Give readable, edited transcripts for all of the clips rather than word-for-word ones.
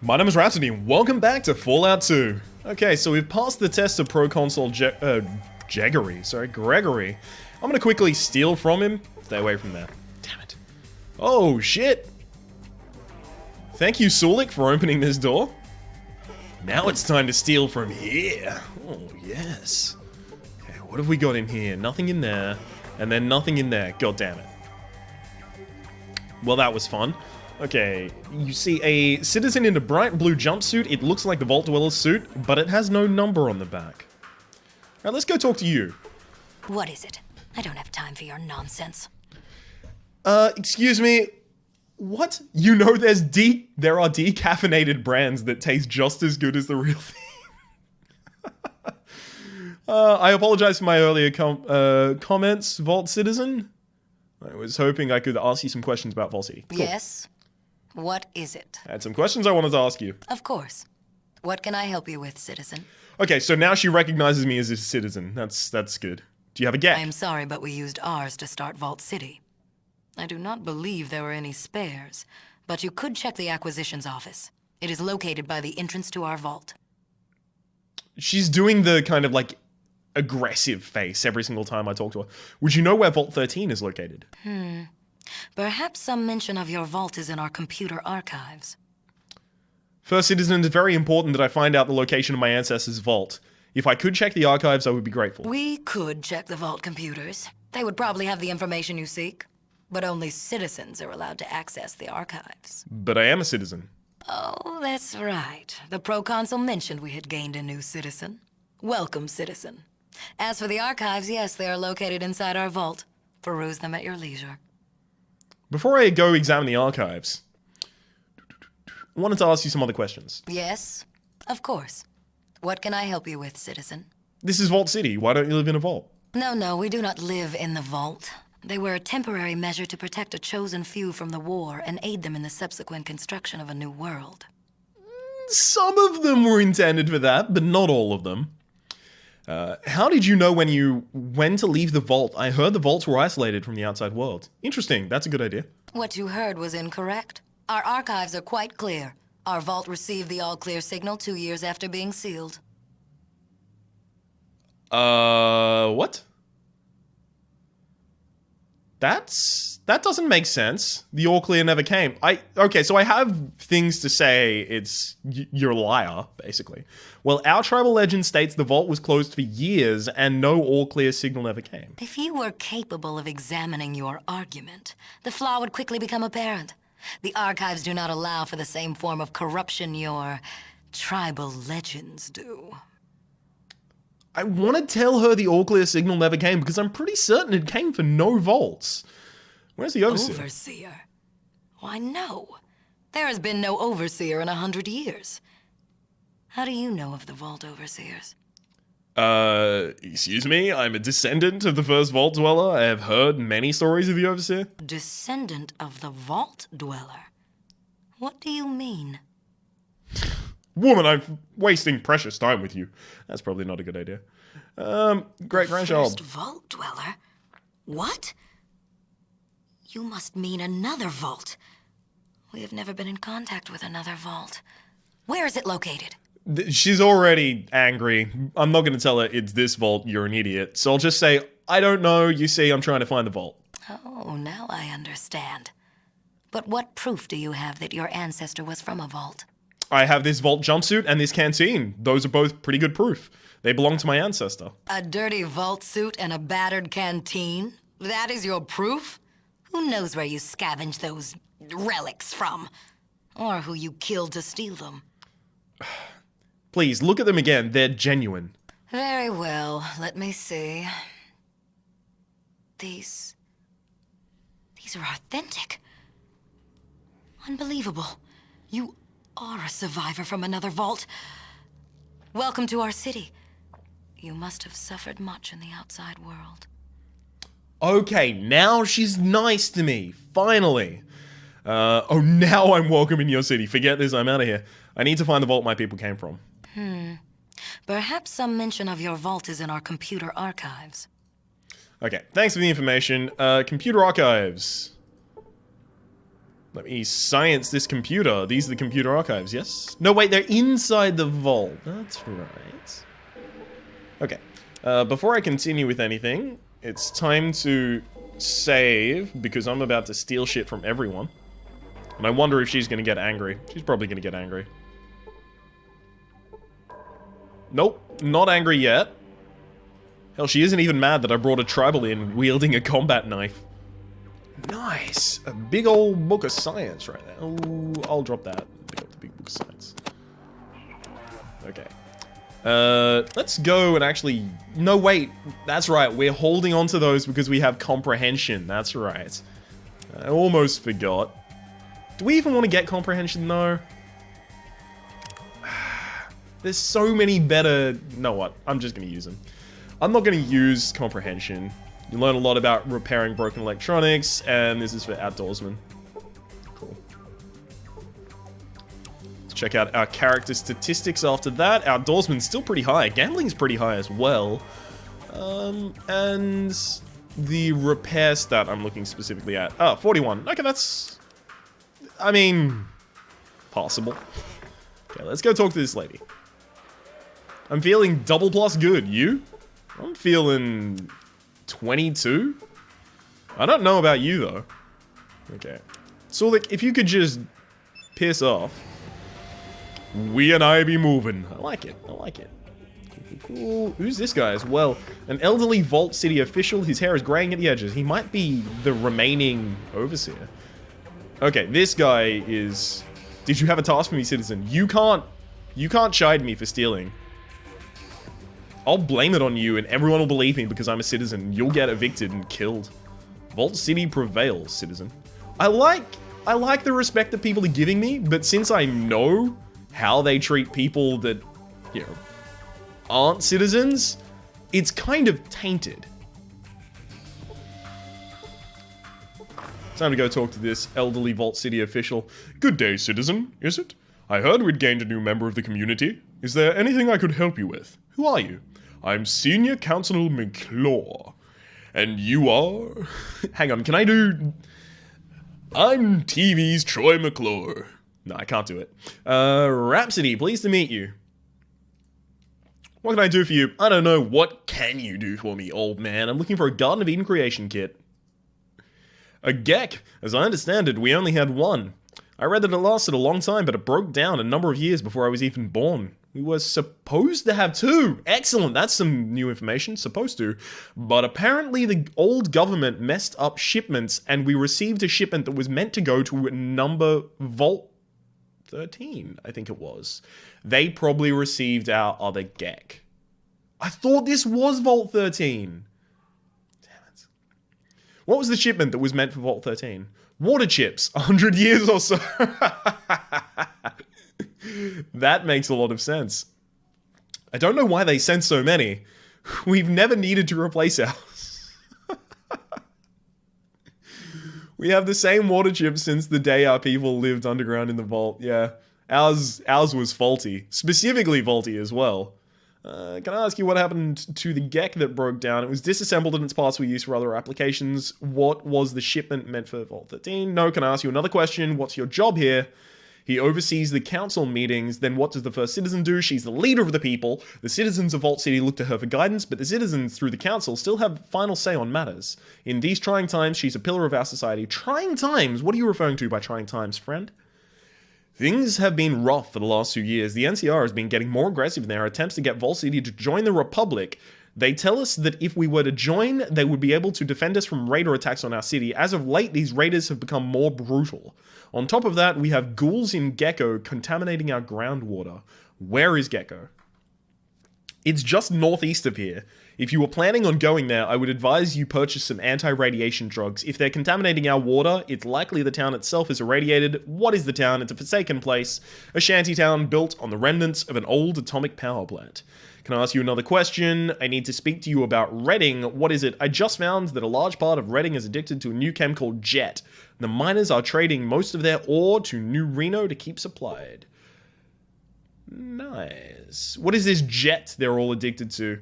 My name is Rhapsody, and welcome back to Fallout 2. Okay, so we've passed the test of Proconsul Gregory. I'm gonna quickly steal from him. Stay away from there. Damn it. Oh, shit. Thank you, Sulik, for opening this door. Now it's time to steal from here. Oh, yes. Okay, what have we got in here? Nothing in there. And then nothing in there. God damn it. Well, that was fun. Okay, you see a citizen in a bright blue jumpsuit. It looks like the Vault Dweller's suit, but it has no number on the back. Alright, let's go talk to you. What is it? I don't have time for your nonsense. Excuse me. What? You know there are decaffeinated brands that taste just as good as the real thing. I apologize for my earlier comments, Vault Citizen. I was hoping I could ask you some questions about Vault City. Cool. Yes? What is it? I had some questions I wanted to ask you. Of course. What can I help you with, citizen? Okay, so now she recognizes me as a citizen. That's good. Do you have a guess? I am sorry, but we used ours to start Vault City. I do not believe there were any spares, but you could check the acquisitions office. It is located by the entrance to our vault. She's doing the kind of like aggressive face every single time I talk to her. Would you know where Vault 13 is located? Perhaps some mention of your vault is in our computer archives. First citizen, it's very important that I find out the location of my ancestors' vault. If I could check the archives, I would be grateful. We could check the vault computers. They would probably have the information you seek, but only citizens are allowed to access the archives. But I am a citizen. Oh, that's right. The proconsul mentioned we had gained a new citizen. Welcome, citizen. As for the archives, yes, they are located inside our vault. Peruse them at your leisure. Before I go examine the archives, I wanted to ask you some other questions. Yes, of course. What can I help you with, citizen? This is Vault City. Why don't you live in a vault? No, we do not live in the vault. They were a temporary measure to protect a chosen few from the war and aid them in the subsequent construction of a new world. Some of them were intended for that, but not all of them. How did you know when to leave the vault? I heard the vaults were isolated from the outside world. Interesting. That's a good idea. What you heard was incorrect. Our archives are quite clear. Our vault received the all-clear signal 2 years after being sealed. What? That doesn't make sense. The all clear never came. Okay, so I have things to say. You're a liar, basically. Well, our tribal legend states the vault was closed for years and no all clear signal never came. If you were capable of examining your argument, the flaw would quickly become apparent. The archives do not allow for the same form of corruption your tribal legends do. I want to tell her the all clear signal never came because I'm pretty certain it came for no vaults. Where's the overseer? Overseer? Why, no. There has been no overseer in 100 years. How do you know of the vault overseers? Excuse me? I'm a descendant of the first vault dweller. I have heard many stories of the overseer. Descendant of the vault dweller? What do you mean? Woman, I'm wasting precious time with you. That's probably not a good idea. Great-grandchild. First vault dweller? What? You must mean another vault. We have never been in contact with another vault. Where is it located? She's already angry. I'm not going to tell her it's this vault, you're an idiot. So I'll just say, I don't know, you see, I'm trying to find the vault. Oh, now I understand. But what proof do you have that your ancestor was from a vault? I have this vault jumpsuit and this canteen. Those are both pretty good proof. They belong to my ancestor. A dirty vault suit and a battered canteen? That is your proof? Who knows where you scavenged those relics from? Or who you killed to steal them? Please, look at them again. They're genuine. Very well. Let me see. These are authentic. Unbelievable. You are a survivor from another vault. Welcome to our city. You must have suffered much in the outside world. Okay, now she's nice to me. Finally. Now I'm welcome in your city. Forget this, I'm out of here. I need to find the vault my people came from. Perhaps some mention of your vault is in our computer archives. Okay, thanks for the information. Computer archives. Let me science this computer. These are the computer archives, yes? No, wait, they're inside the vault. That's right. Okay. Before I continue with anything, it's time to save, because I'm about to steal shit from everyone. And I wonder if she's gonna get angry. She's probably gonna get angry. Nope, not angry yet. Hell, she isn't even mad that I brought a tribal in wielding a combat knife. Nice! A big old book of science right there. Oh, I'll drop that. Pick up the big book of science. Okay. Let's go and actually... No, wait. That's right. We're holding on to those because we have comprehension. That's right. I almost forgot. Do we even want to get comprehension, though? There's so many better... You know what? I'm just going to use them. I'm not going to use comprehension. You learn a lot about repairing broken electronics, and this is for outdoorsmen. Cool. Let's check out our character statistics after that. Outdoorsman's still pretty high. Gambling's pretty high as well. And the repair stat I'm looking specifically at. 41. Okay, that's... I mean... possible. Okay, let's go talk to this lady. I'm feeling double plus good. You? I'm feeling... 22? I don't know about you, though. Okay. So, like, if you could just piss off. We and I be moving. I like it. I like it. Cool. Who's this guy as well? An elderly Vault City official. His hair is graying at the edges. He might be the remaining overseer. Okay, this guy is... Did you have a task for me, citizen? You can't chide me for stealing. I'll blame it on you and everyone will believe me because I'm a citizen. You'll get evicted and killed. Vault City prevails, citizen. I like the respect that people are giving me, but since I know how they treat people that, you know, aren't citizens, it's kind of tainted. Time to go talk to this elderly Vault City official. Good day, citizen, is it? I heard we'd gained a new member of the community. Is there anything I could help you with? Who are you? I'm Senior Councilor McClure. And you are... Hang on, can I do... I'm TV's Troy McClure. No, I can't do it. Rhapsody, pleased to meet you. What can I do for you? I don't know. What can you do for me, old man? I'm looking for a Garden of Eden creation kit. A GEC. As I understand it, we only had one. I read that it lasted a long time, but it broke down a number of years before I was even born. We were supposed to have two. Excellent, that's some new information. Supposed to. But apparently the old government messed up shipments, and we received a shipment that was meant to go to number Vault 13, I think it was. They probably received our other GEC. I thought this was Vault 13. Damn it. What was the shipment that was meant for Vault 13? Water chips, 100 years or so. That makes a lot of sense. I don't know why they sent so many. We've never needed to replace ours. We have the same water chips since the day our people lived underground in the vault. Yeah, ours was faulty. Specifically faulty as well. Can I ask you what happened to the GEC that broke down? It was disassembled and its parts were used for other applications. What was the shipment meant for Vault 13? No, can I ask you another question? What's your job here? He oversees the council meetings. Then what does the first citizen do? She's the leader of the people. The citizens of Vault City look to her for guidance, but the citizens, through the council, still have final say on matters. In these trying times, she's a pillar of our society. Trying times? What are you referring to by trying times, friend? Things have been rough for the last 2 years. The NCR has been getting more aggressive in their attempts to get Vault City to join the Republic. They tell us that if we were to join, they would be able to defend us from raider attacks on our city. As of late, these raiders have become more brutal. On top of that, we have ghouls in Gecko contaminating our groundwater. Where is Gecko? It's just northeast of here. If you were planning on going there, I would advise you purchase some anti-radiation drugs. If they're contaminating our water, it's likely the town itself is irradiated. What is the town? It's a forsaken place. A shanty town built on the remnants of an old atomic power plant. Can I ask you another question? I need to speak to you about Redding. What is it? I just found that a large part of Redding is addicted to a new chem called Jet. The miners are trading most of their ore to New Reno to keep supplied. Nice. What is this Jet they're all addicted to?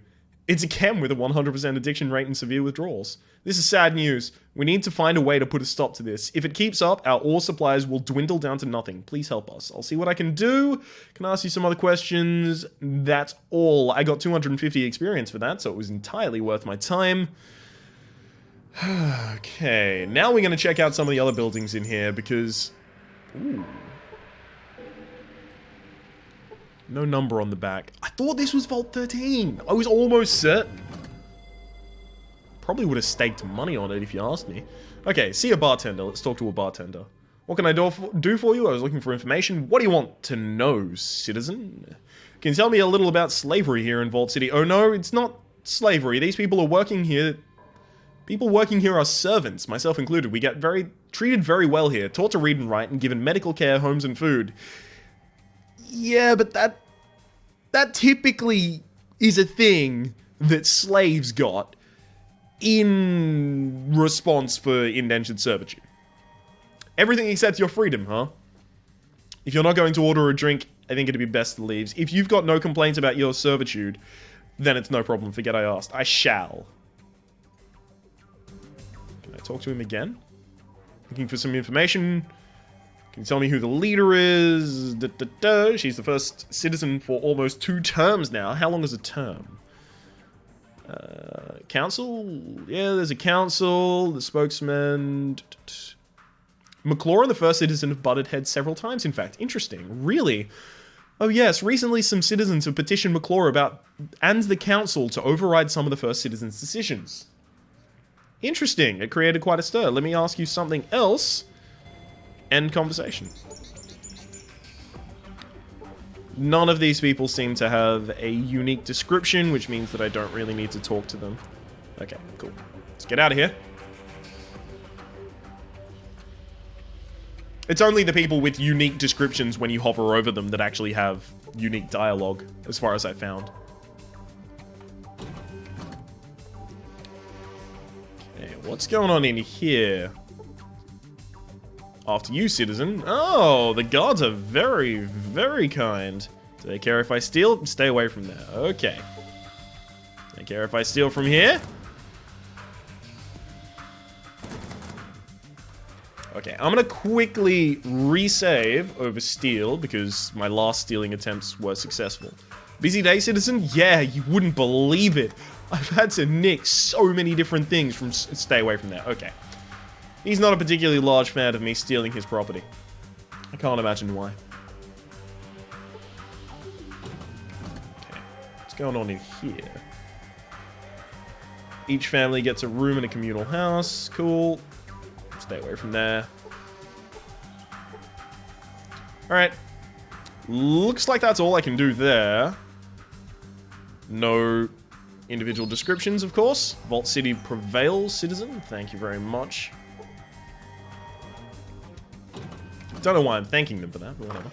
It's a chem with a 100% addiction rate and severe withdrawals. This is sad news. We need to find a way to put a stop to this. If it keeps up, our ore supplies will dwindle down to nothing. Please help us. I'll see what I can do. Can I ask you some other questions? That's all. I got 250 experience for that, so it was entirely worth my time. Okay, now we're going to check out some of the other buildings in here, because... Ooh. No number on the back. I thought this was Vault 13. I was almost certain. Probably would have staked money on it if you asked me. Okay, see a bartender. Let's talk to a bartender. What can I do for you? I was looking for information. What do you want to know, citizen? Can you tell me a little about slavery here in Vault City? Oh no, it's not slavery. These people are working here. People working here are servants, myself included. We get treated very well here, taught to read and write, and given medical care, homes, and food. Yeah, but that typically is a thing that slaves got in response for indentured servitude. Everything except your freedom, huh? If you're not going to order a drink, I think it'd be best to leave. If you've got no complaints about your servitude, then it's no problem. Forget I asked. I shall. Can I talk to him again? Looking for some information. Can you tell me who the leader is? She's the first citizen for almost 2 terms now. How long is a term? Council? Yeah, there's a council. The spokesman. McClure and the first citizen have butted heads several times, in fact. Interesting. Really? Oh yes, recently some citizens have petitioned McClure and the council to override some of the first citizens' decisions. Interesting. It created quite a stir. Let me ask you something else. End conversation. None of these people seem to have a unique description, which means that I don't really need to talk to them. Okay, cool. Let's get out of here. It's only the people with unique descriptions when you hover over them that actually have unique dialogue, as far as I found. Okay, what's going on in here? After you, citizen. Oh, the guards are very, very kind. Do they care if I steal? Stay away from there. Okay. Do they care if I steal from here? Okay, I'm gonna quickly resave over steal because my last stealing attempts were successful. Busy day, citizen? Yeah, you wouldn't believe it. I've had to nick so many different things from... Stay away from there. Okay. He's not a particularly large fan of me stealing his property. I can't imagine why. Okay, what's going on in here? Each family gets a room in a communal house. Cool. Stay away from there. Alright. Looks like that's all I can do there. No individual descriptions, of course. Vault City prevails, citizen. Thank you very much. Don't know why I'm thanking them for that, but whatever.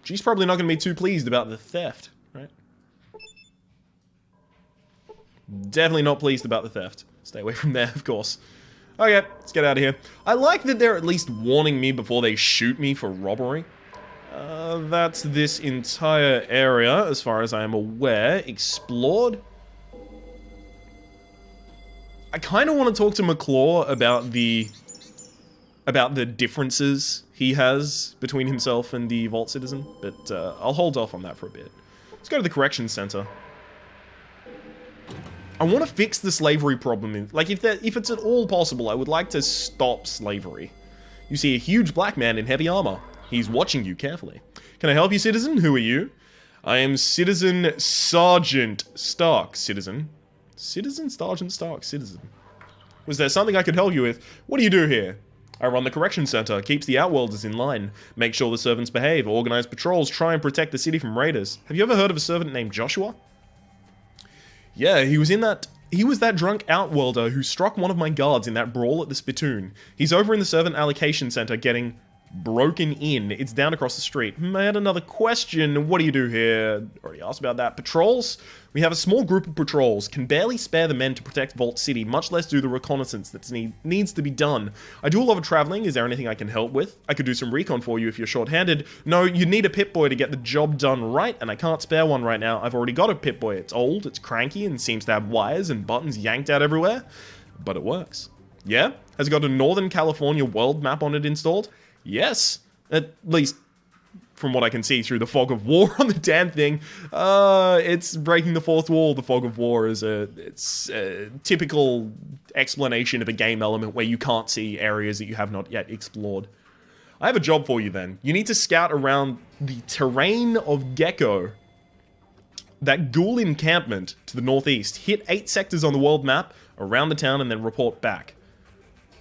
She's probably not going to be too pleased about the theft, right? Definitely not pleased about the theft. Stay away from there, of course. Okay, let's get out of here. I like that they're at least warning me before they shoot me for robbery. That's this entire area, as far as I am aware, explored. I kind of want to talk to McClure about the differences he has between himself and the Vault Citizen, but I'll hold off on that for a bit. Let's go to the corrections center. I want to fix the slavery problem. Like, if it's at all possible, I would like to stop slavery. You see a huge black man in heavy armor. He's watching you carefully. Can I help you, citizen? Who are you? I am Citizen Sergeant Stark, citizen. Citizen Sergeant Stark, citizen. Was there something I could help you with? What do you do here? I run the correction center, keeps the Outworlders in line, make sure the servants behave, organize patrols, try and protect the city from raiders. Have you ever heard of a servant named Joshua? Yeah, he was that drunk Outworlder who struck one of my guards in that brawl at the Spittoon. He's over in the servant allocation center getting Broken in. It's down across the street. I had another question. What do you do here? Already asked about that. Patrols? We have a small group of patrols. Can barely spare the men to protect Vault City, much less do the reconnaissance that needs to be done. I do a lot of traveling. Is there anything I can help with? I could do some recon for you if you're short-handed. No, you need a Pip-Boy to get the job done right, and I can't spare one right now. I've already got a Pip-Boy. It's old, it's cranky, and seems to have wires and buttons yanked out everywhere. But it works. Yeah? Has it got a Northern California world map on it installed? Yes, at least from what I can see through the fog of war on the damn thing. It's breaking the fourth wall. The fog of war is a typical explanation of a game element where you can't see areas that you have not yet explored. I have a job for you then. You need to scout around the terrain of Gecko, that ghoul encampment to the northeast. Hit 8 sectors on the world map around the town and then report back.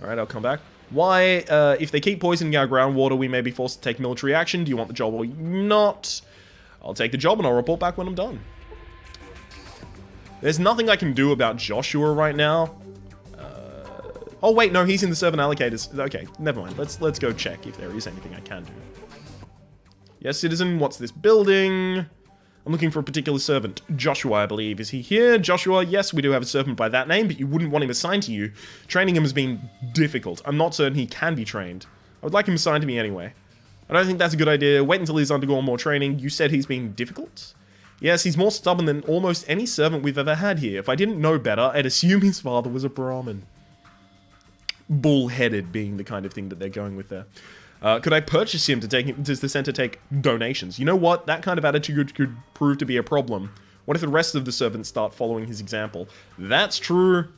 Alright, I'll come back. Why, if they keep poisoning our groundwater, we may be forced to take military action. Do you want the job or not? I'll take the job and I'll report back when I'm done. There's nothing I can do about Joshua right now. Oh wait, no, he's in the servant allocators. Okay, never mind. Let's go check if there is anything I can do. Yes, citizen, what's this building? I'm looking for a particular servant. Joshua, I believe. Is he here? Joshua, yes, we do have a servant by that name, but you wouldn't want him assigned to you. Training him has been difficult. I'm not certain he can be trained. I would like him assigned to me anyway. I don't think that's a good idea. Wait until he's undergone more training. You said he's been difficult? Yes, he's more stubborn than almost any servant we've ever had here. If I didn't know better, I'd assume his father was a Brahmin. Bull-headed being the kind of thing that they're going with there. Could I purchase him to take him? Does the center take donations? You know what? That kind of attitude could prove to be a problem. What if the rest of the servants start following his example? That's true.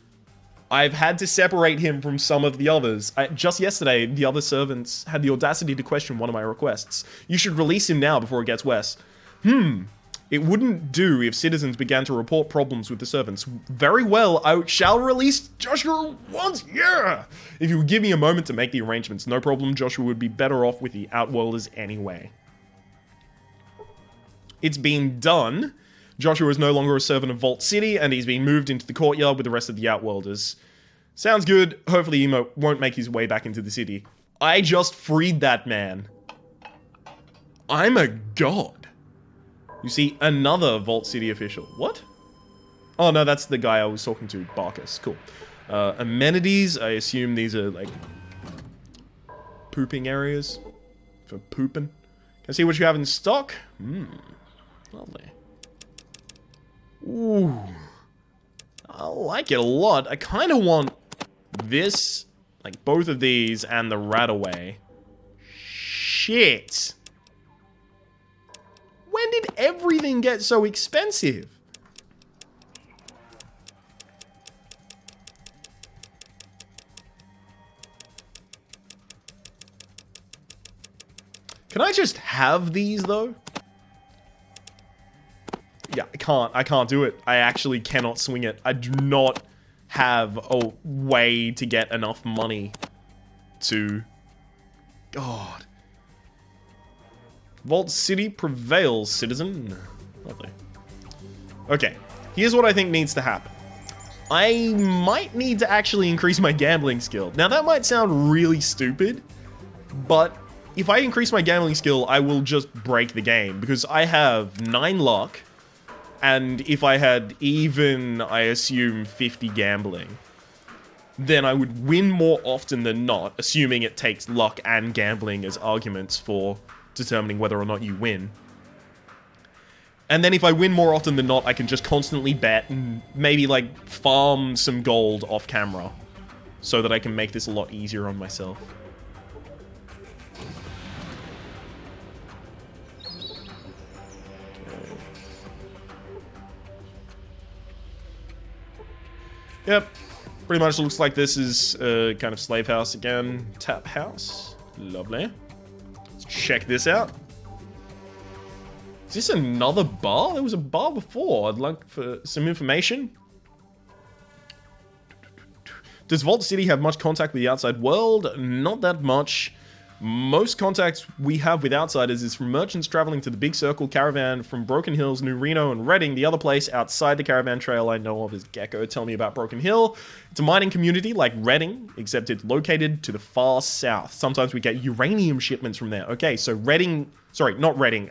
I've had to separate him from some of the others. Just yesterday, the other servants had the audacity to question one of my requests. You should release him now before it gets worse. It wouldn't do if citizens began to report problems with the servants. Very well, I shall release Joshua once, yeah! If you would give me a moment to make the arrangements, no problem, Joshua would be better off with the Outworlders anyway. It's been done. Joshua is no longer a servant of Vault City, and he's been moved into the courtyard with the rest of the Outworlders. Sounds good. Hopefully he won't make his way back into the city. I just freed that man. I'm a god. You see, another Vault City official. What? Oh, no, that's the guy I was talking to, Barkus. Cool. Amenities, I assume these are, like, pooping areas for pooping. Can I see what you have in stock? Lovely. Ooh. I like it a lot. I kind of want this, like, both of these and the Rataway. Shit. When did everything get so expensive? Can I just have these, though? Yeah, I can't do it. I actually cannot swing it. I do not have a way to get enough money to... God. Vault City prevails, citizen. Lovely. Okay, here's what I think needs to happen. I might need to actually increase my gambling skill. Now, that might sound really stupid, but if I increase my gambling skill, I will just break the game, because I have 9 luck, and if I had even, I assume, 50 gambling, then I would win more often than not, assuming it takes luck and gambling as arguments for determining whether or not you win. And then if I win more often than not, I can just constantly bet and maybe, like, farm some gold off camera so that I can make this a lot easier on myself. Okay. Yep. Pretty much looks like this is a kind of slave house again. Tap house. Lovely. Check this out. Is this another bar? There was a bar before. I'd like for some information. Does Vault City have much contact with the outside world? Not that much. Most contacts we have with outsiders is from merchants traveling to the Big Circle caravan from Broken Hills, New Reno, and Redding. The other place outside the caravan trail I know of is Gecko. Tell me about Broken Hill. It's a mining community like Redding, except it's located to the far south. Sometimes we get uranium shipments from there. Okay, so Redding... Sorry, not Redding.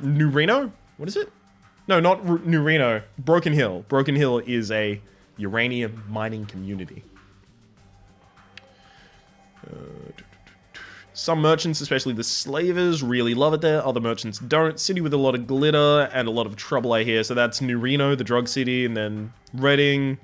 New Reno? What is it? No, not New Reno. Broken Hill. Broken Hill is a uranium mining community. Some merchants, especially the slavers, really love it there. Other merchants don't. City with a lot of glitter and a lot of trouble, I hear. So that's New Reno, the drug city, and then Redding.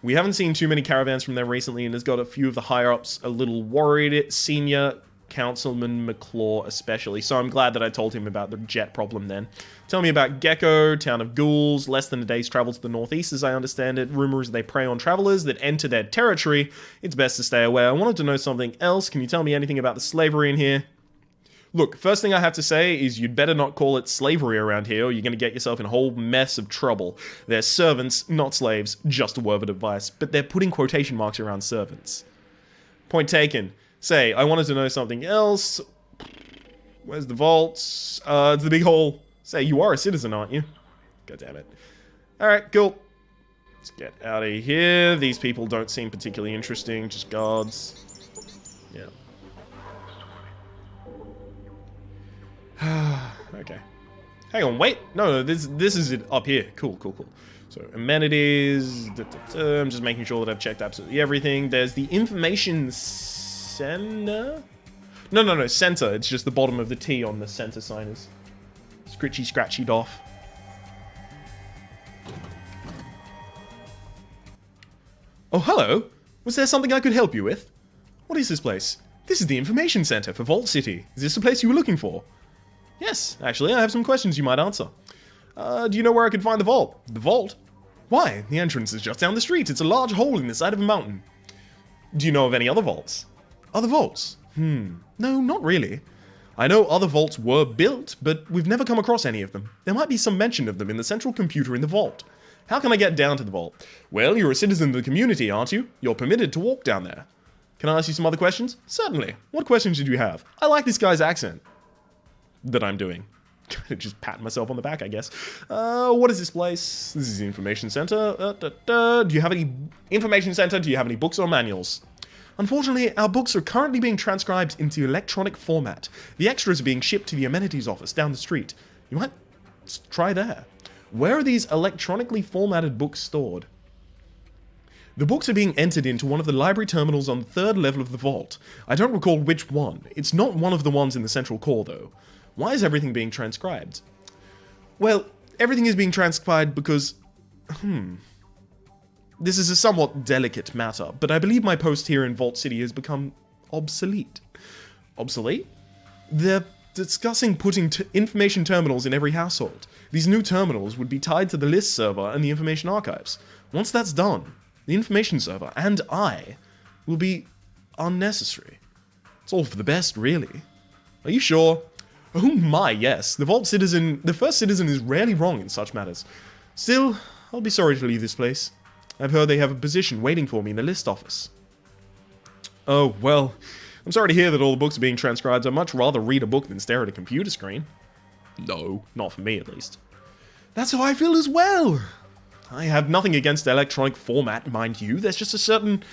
We haven't seen too many caravans from there recently, and has got a few of the higher-ups a little worried. Senior Councilman McClaw especially. So I'm glad that I told him about the jet problem then. Tell me about Gecko, town of ghouls, less than a day's travel to the northeast as I understand it. Rumors they prey on travelers that enter their territory. It's best to stay away. I wanted to know something else. Can you tell me anything about the slavery in here? Look, first thing I have to say is you'd better not call it slavery around here or you're going to get yourself in a whole mess of trouble. They're servants, not slaves. Just a word of advice. But they're putting quotation marks around servants. Point taken. Say, I wanted to know something else. Where's the vaults? It's the big hole. Say, you are a citizen, aren't you? God damn it. Alright, cool. Let's get out of here. These people don't seem particularly interesting. Just guards. Yeah. Okay. Hang on, wait. No, this is it up here. Cool. So, amenities. I'm just making sure that I've checked absolutely everything. There's the information center? No, center. It's just the bottom of the T on the center sign is scratched off. Oh, hello. Was there something I could help you with? What is this place? This is the information center for Vault City. Is this the place you were looking for? Yes, actually, I have some questions you might answer. Do you know where I could find the vault? The vault? Why? The entrance is just down the street. It's a large hole in the side of a mountain. Do you know of any other vaults? Other vaults? No, not really. I know other vaults were built, but we've never come across any of them. There might be some mention of them in the central computer in the vault. How can I get down to the vault? Well, you're a citizen of the community, aren't you? You're permitted to walk down there. Can I ask you some other questions? Certainly. What questions did you have? I like this guy's accent. That I'm doing. Just patting myself on the back, I guess. What is this place? This is the information center. Do you have any information center? Do you have any books or manuals? Unfortunately, our books are currently being transcribed into electronic format. The extras are being shipped to the amenities office down the street. You might try there. Where are these electronically formatted books stored? The books are being entered into one of the library terminals on the third level of the vault. I don't recall which one. It's not one of the ones in the central core, though. Why is everything being transcribed? Well, everything is being transcribed because... This is a somewhat delicate matter, but I believe my post here in Vault City has become obsolete. Obsolete? They're discussing putting information terminals in every household. These new terminals would be tied to the list server and the information archives. Once that's done, the information server and I will be unnecessary. It's all for the best, really. Are you sure? Oh my, yes. The first citizen is rarely wrong in such matters. Still, I'll be sorry to leave this place. I've heard they have a position waiting for me in the list office. Oh, well, I'm sorry to hear that all the books are being transcribed. I'd much rather read a book than stare at a computer screen. No, not for me at least. That's how I feel as well. I have nothing against electronic format, mind you. There's just a certain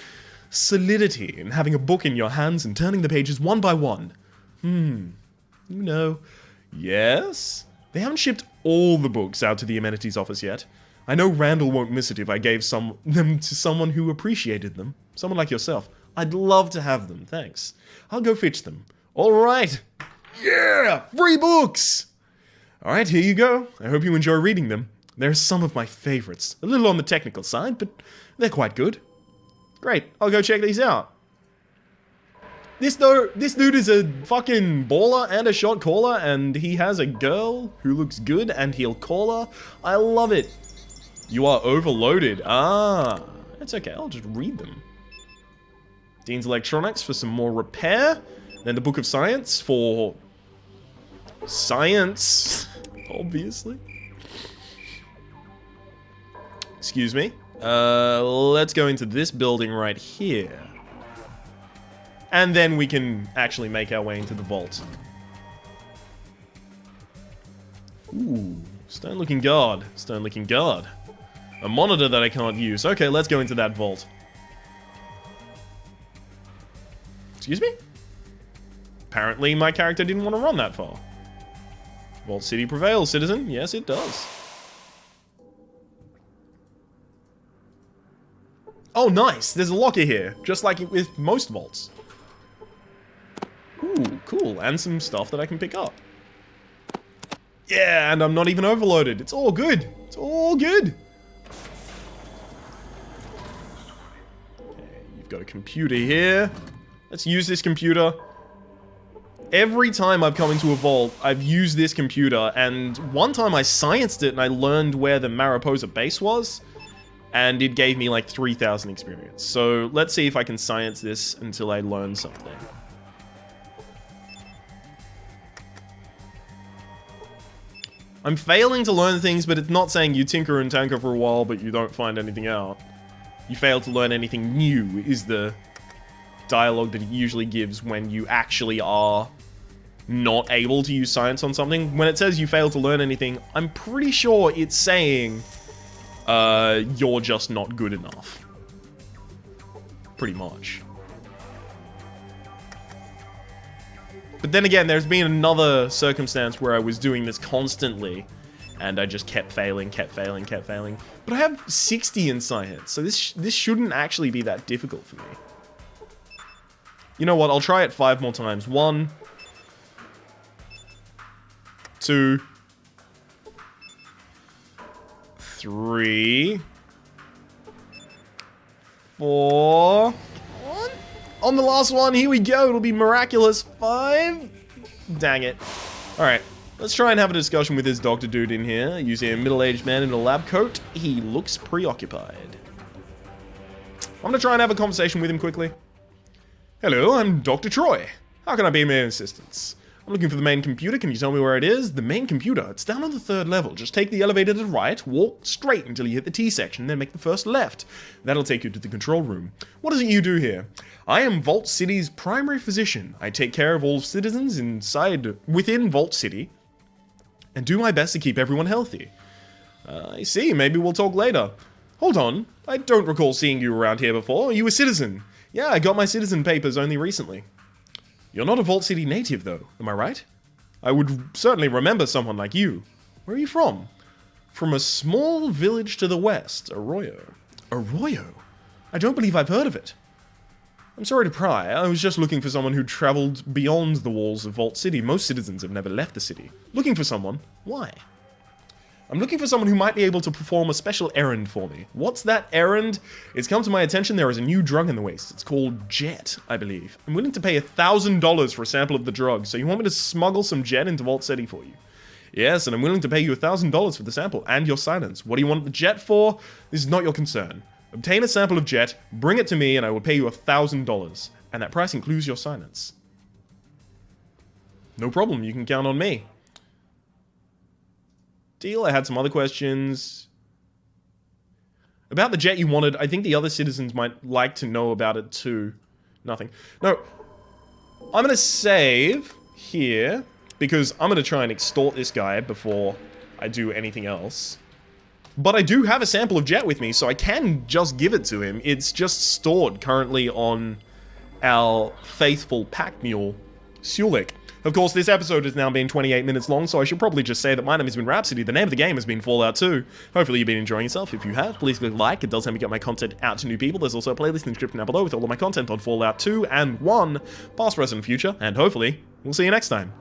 solidity in having a book in your hands and turning the pages one by one. You know. Yes? They haven't shipped all the books out to the amenities office yet. I know Randall won't miss it if I gave them to someone who appreciated them. Someone like yourself. I'd love to have them, thanks. I'll go fetch them. Alright. Yeah! Free books! Alright, here you go. I hope you enjoy reading them. They're some of my favorites. A little on the technical side, but they're quite good. Great, I'll go check these out. This dude is a fucking baller and a shot caller, and he has a girl who looks good, and he'll call her. I love it. You are overloaded. Ah, it's okay. I'll just read them. Dean's Electronics for some more repair. Then the Book of Science for science, obviously. Excuse me. Let's go into this building right here. And then we can actually make our way into the vault. Ooh, stone-looking guard. Stone-looking guard. A monitor that I can't use. Okay, let's go into that vault. Excuse me? Apparently my character didn't want to run that far. Vault City prevails, citizen. Yes, it does. Oh, nice. There's a locker here, just like with most vaults. Ooh, cool. And some stuff that I can pick up. Yeah, and I'm not even overloaded. It's all good. It's all good. Okay, you've got a computer here. Let's use this computer. Every time I've come into a vault, I've used this computer, and one time I scienced it and I learned where the Mariposa base was, and it gave me like 3,000 experience. So let's see if I can science this until I learn something. I'm failing to learn things, but it's not saying you tinker and tanker for a while, but you don't find anything out. You fail to learn anything new is the dialogue that it usually gives when you actually are not able to use science on something. When it says you fail to learn anything, I'm pretty sure it's saying you're just not good enough. Pretty much. But then again, there's been another circumstance where I was doing this constantly, and I just kept failing. But I have 60 in science, so this shouldn't actually be that difficult for me. You know what, I'll try it 5 more times. 1, 2, 3, 4... On the last one, here we go. It'll be miraculous. 5. Dang it. Alright, let's try and have a discussion with this doctor dude in here. You see a middle-aged man in a lab coat. He looks preoccupied. I'm gonna try and have a conversation with him quickly. Hello, I'm Dr. Troy. How can I be of assistance? I'm looking for the main computer. Can you tell me where it is? The main computer. It's down on the 3rd level. Just take the elevator to the right, walk straight until you hit the T section, then make the first left. That'll take you to the control room. What is it you do here? I am Vault City's primary physician. I take care of all citizens within Vault City and do my best to keep everyone healthy. I see. Maybe we'll talk later. Hold on. I don't recall seeing you around here before. Are you a citizen? Yeah, I got my citizen papers only recently. You're not a Vault City native, though, am I right? I would certainly remember someone like you. Where are you from? From a small village to the west, Arroyo. Arroyo? I don't believe I've heard of it. I'm sorry to pry, I was just looking for someone who traveled beyond the walls of Vault City. Most citizens have never left the city. Looking for someone? Why? I'm looking for someone who might be able to perform a special errand for me. What's that errand? It's come to my attention there is a new drug in the waste. It's called Jet, I believe. I'm willing to pay $1,000 for a sample of the drug, so you want me to smuggle some Jet into Vault City for you? Yes, and I'm willing to pay you $1,000 for the sample and your silence. What do you want the Jet for? This is not your concern. Obtain a sample of Jet, bring it to me, and I will pay you $1,000. And that price includes your silence. No problem, you can count on me. Deal. I had some other questions. About the Jet you wanted, I think the other citizens might like to know about it too. Nothing. No. I'm gonna save here, because I'm gonna try and extort this guy before I do anything else. But I do have a sample of Jet with me, so I can just give it to him. It's just stored currently on our faithful pack mule, Sulik. Of course, this episode has now been 28 minutes long, so I should probably just say that my name has been Rhapsody. The name of the game has been Fallout 2. Hopefully you've been enjoying yourself. If you have, please click like. It does help me get my content out to new people. There's also a playlist in the description down below with all of my content on Fallout 2 and 1, past, present, and future. And hopefully, we'll see you next time.